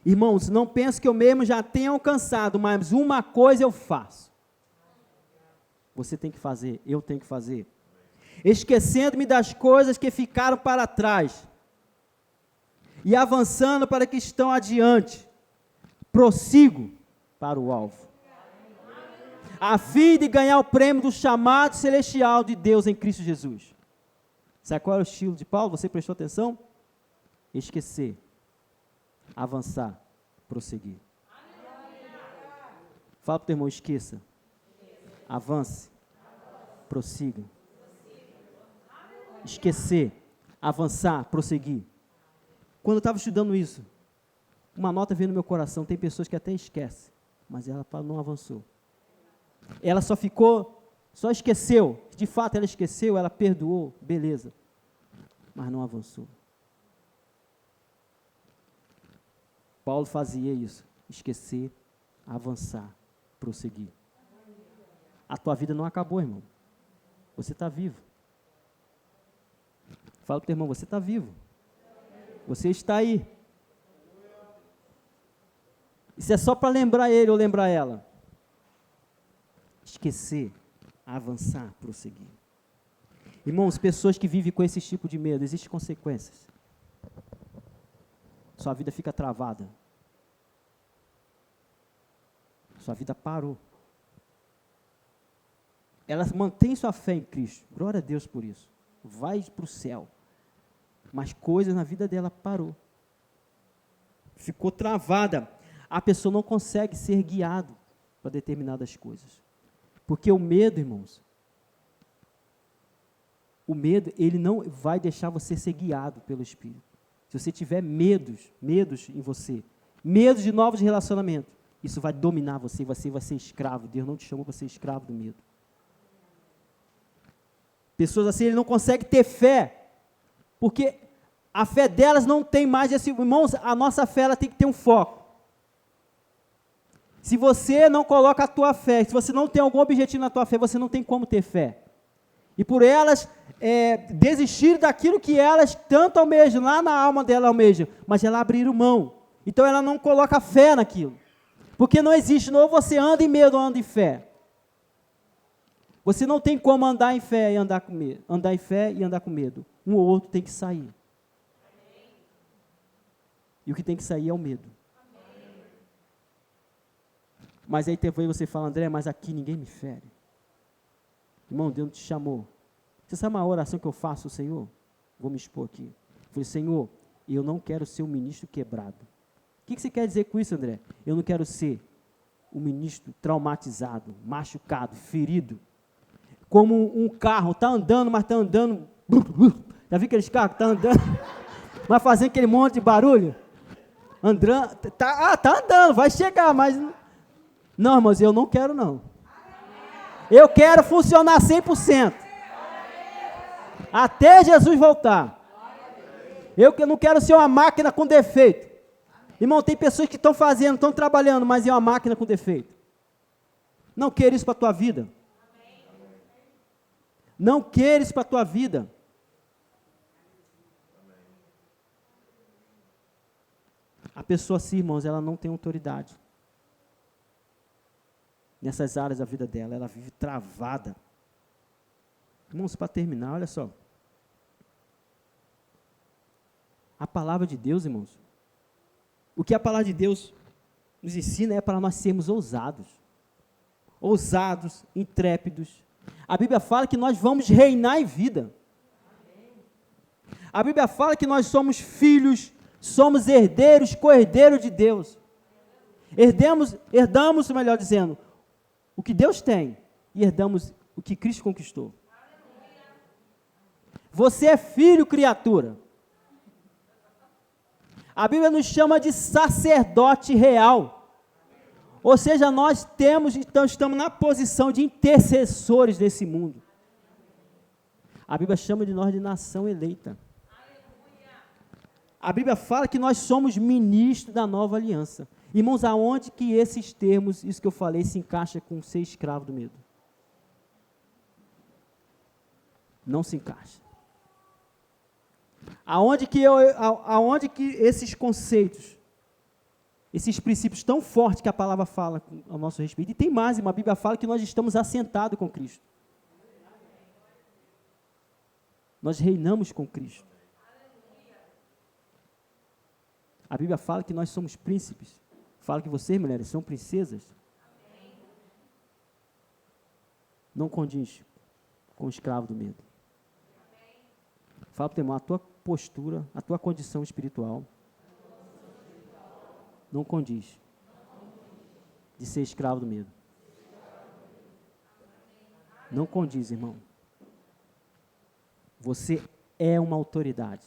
Irmãos, não penso que eu mesmo já tenha alcançado, mas uma coisa eu faço. Você tem que fazer, eu tenho que fazer. Esquecendo-me das coisas que ficaram para trás e avançando para que estão adiante, prossigo para o alvo, a fim de ganhar o prêmio do chamado celestial de Deus em Cristo Jesus. Sabe qual é o estilo de Paulo? Você prestou atenção? Esquecer, avançar, prosseguir. Fala para o teu irmão, esqueça, avance, prossiga. Esquecer, avançar, prosseguir. Quando eu estava estudando isso, uma nota veio no meu coração. Tem pessoas que até esquecem, mas ela não avançou. Ela só esqueceu. De fato, ela esqueceu, ela perdoou, beleza. Mas não avançou. Paulo fazia isso. Esquecer, avançar, prosseguir. A tua vida não acabou, irmão. Você está vivo. Fala para o teu irmão, você está vivo. Você está aí. Isso é só para lembrar ele ou lembrar ela. Esquecer, avançar, prosseguir. Irmãos, pessoas que vivem com esse tipo de medo, existem consequências. Sua vida fica travada. Sua vida parou. Ela mantém sua fé em Cristo. Glória a Deus por isso. Vai para o céu. Mas coisas na vida dela parou. Ficou travada. A pessoa não consegue ser guiado para determinadas coisas. Porque o medo, irmãos, o medo, ele não vai deixar você ser guiado pelo Espírito. Se você tiver medos em você, medos de novos relacionamentos, Isso vai dominar você, você vai ser escravo. Deus não te chamou para ser escravo do medo. Pessoas assim, ele não consegue ter fé, porque a fé delas não tem mais esse... Irmãos, a nossa fé ela tem que ter um foco. Se você não coloca a tua fé, se você não tem algum objetivo na tua fé, você não tem como ter fé. E por elas desistir daquilo que elas tanto almejam, lá na alma dela almejam, mas ela abriram mão. Então ela não coloca fé naquilo. Porque não existe, ou você anda em medo ou anda em fé. Você não tem como andar em fé e andar com medo. Andar em fé e andar com medo. Um ou outro tem que sair. E o que tem que sair é o medo. Mas aí depois você fala, André, mas aqui ninguém me fere. Irmão, Deus não te chamou. Você sabe uma oração que eu faço, Senhor? Vou me expor aqui. Eu falei, Senhor, eu não quero ser um ministro quebrado. O que você quer dizer com isso, André? Eu não quero ser um ministro traumatizado, machucado, ferido. Como um carro, está andando, mas está andando... Já viu aqueles carros que estão andando, mas fazendo aquele monte de barulho? Andando, tá andando, vai chegar, mas... Não, irmãos, eu não quero não. Eu quero funcionar 100%. Até Jesus voltar. Eu não quero ser uma máquina com defeito. Irmão, tem pessoas que estão fazendo, estão trabalhando, mas é uma máquina com defeito. Não queira isso para a tua vida. Não queira isso para a tua vida. A pessoa assim, irmãos, ela não tem autoridade. Nessas áreas da vida dela, ela vive travada. Irmãos, para terminar, olha só. A palavra de Deus, irmãos, o que a palavra de Deus nos ensina é para nós sermos ousados. Ousados, intrépidos. A Bíblia fala que nós vamos reinar em vida. A Bíblia fala que nós somos filhos, somos herdeiros, co-herdeiros de Deus. Herdamos, melhor dizendo, o que Deus tem e herdamos o que Cristo conquistou. Você é filho, criatura. A Bíblia nos chama de sacerdote real. Ou seja, nós estamos na posição de intercessores desse mundo. A Bíblia chama de nós de nação eleita. A Bíblia fala que nós somos ministros da nova aliança. Irmãos, aonde que esses termos, isso que eu falei, se encaixa com ser escravo do medo? Não se encaixa. Aonde que esses conceitos, esses princípios tão fortes que a palavra fala ao nosso respeito, e tem mais, a Bíblia fala que nós estamos assentados com Cristo. Nós reinamos com Cristo. A Bíblia fala que nós somos príncipes. Fala que vocês, mulheres, são princesas. Não condiz com o escravo do medo. Fala para o teu irmão, a tua postura, a tua condição espiritual não condiz de ser escravo do medo. Não condiz, irmão. Você é uma autoridade.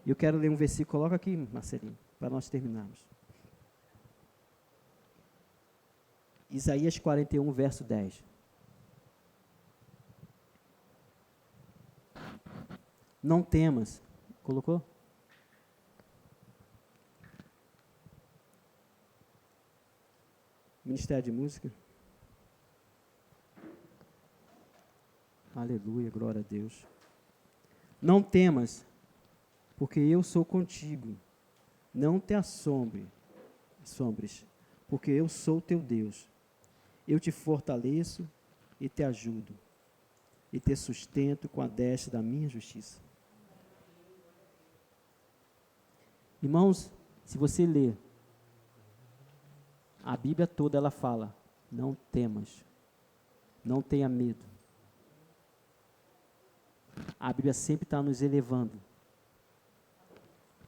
Eu quero ler um versículo, coloca aqui, Marcelinho, para nós terminarmos. Isaías 41, verso 10. Não temas. Colocou? Ministério de Música. Aleluia, glória a Deus. Não temas, porque eu sou contigo. Não te assombres, porque eu sou teu Deus. Eu te fortaleço e te ajudo, e te sustento com a destra da minha justiça. Irmãos, se você ler a Bíblia toda, ela fala, não temas, não tenha medo. A Bíblia sempre está nos elevando,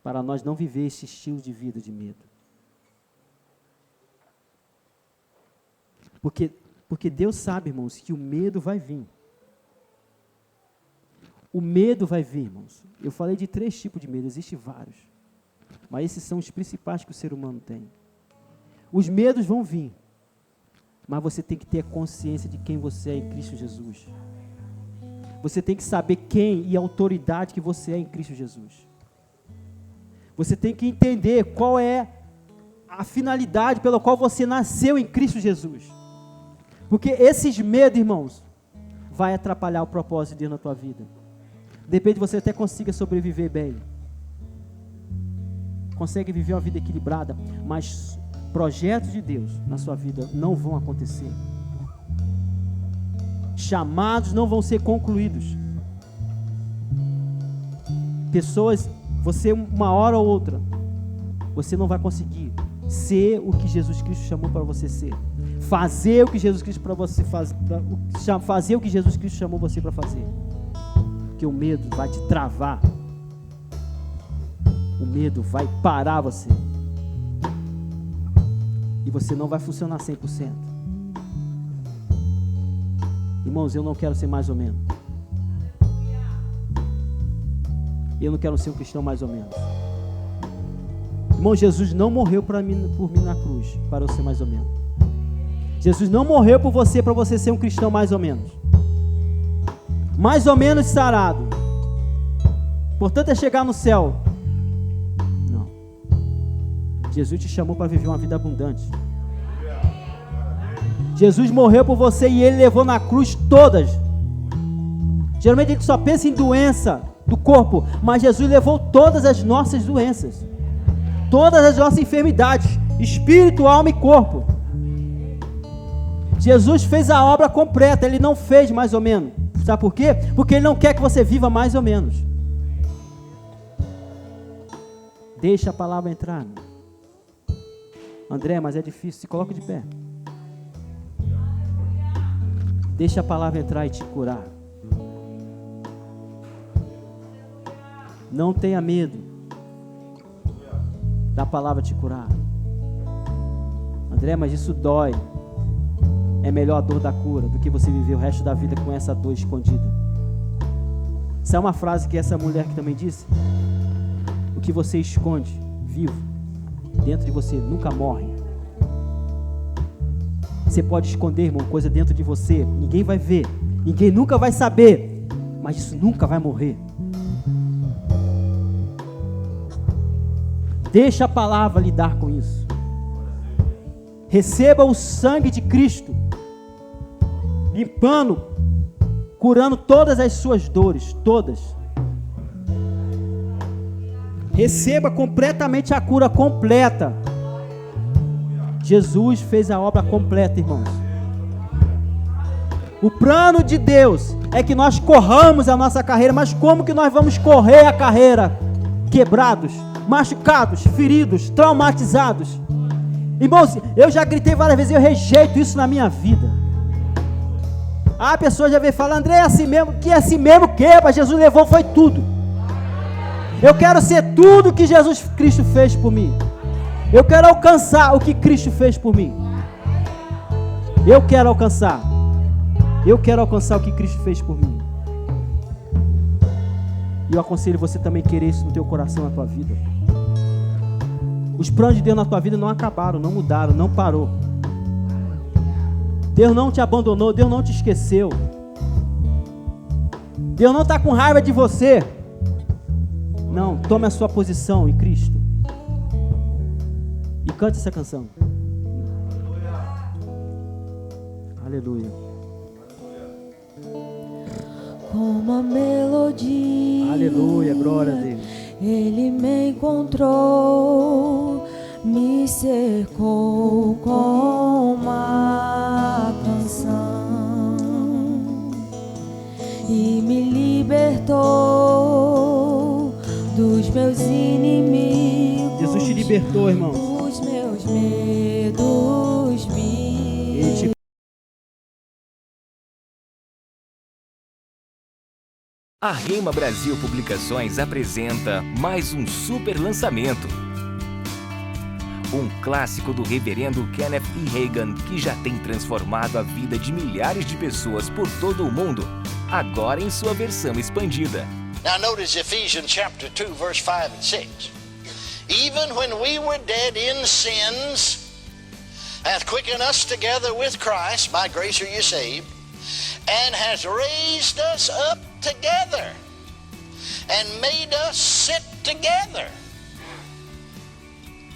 para nós não viver esse estilo de vida de medo. Porque Deus sabe, irmãos, que o medo vai vir. O medo vai vir, irmãos. Eu falei de 3 tipos de medo, existem vários. Mas esses são os principais que o ser humano tem. Os medos vão vir, mas você tem que ter consciência de quem você é em Cristo Jesus. Você tem que saber quem e a autoridade que você é em Cristo Jesus. Você tem que entender qual é a finalidade pela qual você nasceu em Cristo Jesus. Porque esses medos, irmãos, vai atrapalhar o propósito de Deus na tua vida. De repente você até consiga sobreviver bem. Consegue viver uma vida equilibrada, mas projetos de Deus na sua vida não vão acontecer. Chamados não vão ser concluídos. Pessoas, você uma hora ou outra, você não vai conseguir ser o que Jesus Cristo chamou para você ser. Fazer o que Jesus Cristo para você fazer o que Jesus Cristo chamou você para fazer. Porque o medo vai te travar. O medo vai parar você. E você não vai funcionar 100%. Irmãos, eu não quero ser mais ou menos. Eu não quero ser um cristão mais ou menos. Irmão, Jesus não morreu por mim na cruz para eu ser mais ou menos. Jesus não morreu por você para você ser um cristão mais ou menos. Mais ou menos sarado. Portanto é chegar no céu. Não. Jesus te chamou para viver uma vida abundante. Jesus morreu por você e Ele levou na cruz todas. Geralmente a gente só pensa em doença do corpo, mas Jesus levou todas as nossas doenças. Todas as nossas enfermidades, espírito, alma e corpo. Jesus fez a obra completa, Ele não fez mais ou menos. Sabe por quê? Porque Ele não quer que você viva mais ou menos. Deixa a palavra entrar. André, mas é difícil, se coloca de pé. Deixa a palavra entrar e te curar. Não tenha medo da palavra te curar. André, mas isso dói. É melhor a dor da cura do que você viver o resto da vida com essa dor escondida. Isso é uma frase que essa mulher que também disse. O que você esconde vivo dentro de você nunca morre. Você pode esconder, irmão, coisa dentro de você, ninguém vai ver, ninguém nunca vai saber, mas isso nunca vai morrer. Deixa a palavra lidar com isso. Receba o sangue de Cristo, limpando, curando todas as suas dores, todas. Receba completamente a cura completa. Jesus fez a obra completa, irmãos. O plano de Deus é que nós corramos a nossa carreira, mas como que nós vamos correr a carreira? Quebrados, machucados, feridos, traumatizados. Irmãos, eu já gritei várias vezes, eu rejeito isso na minha vida. A pessoa já veio falar, André, é assim mesmo, que é assim mesmo que, mas Jesus levou, foi tudo. Eu quero ser tudo que Jesus Cristo fez por mim. Eu quero alcançar o que Cristo fez por mim. Eu quero alcançar o que Cristo fez por mim. E eu aconselho você também querer isso no teu coração, na tua vida. Os planos de Deus na tua vida não acabaram, não mudaram, não parou. Deus não te abandonou, Deus não te esqueceu. Deus não está com raiva de você. Não, tome a sua posição em Cristo. E cante essa canção. Aleluia. Como a melodia. Aleluia, glória a Deus. Ele me encontrou, me cercou com uma canção e me libertou dos meus inimigos. Jesus te libertou, irmão. Os meus medos me... A Rema Brasil Publicações apresenta mais um super lançamento. Um clássico do reverendo Kenneth E. Hagin que já tem transformado a vida de milhares de pessoas por todo o mundo, agora em sua versão expandida. Now notice Ephesians chapter 2 verse 5 and 6. Even when we were dead in sins, hath quickened us together with Christ, by grace are you saved, and has raised us up together, and made us sit together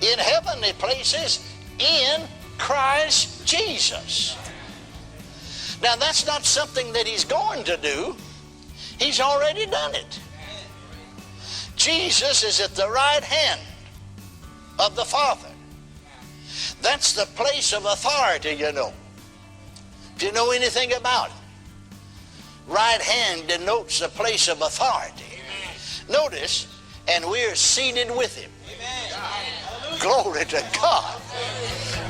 in heavenly places in Christ Jesus. Now that's not something that he's going to do. He's already done it. Jesus is at the right hand of the Father. That's the place of authority, you know. If you know anything about it, right hand denotes a place of authority. Notice, and we're seated with him. Glory to God.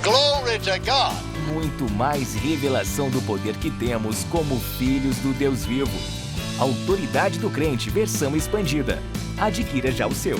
Glory to God. Muito mais revelação do poder que temos como filhos do Deus vivo. Autoridade do Crente, versão expandida. Adquira já o seu.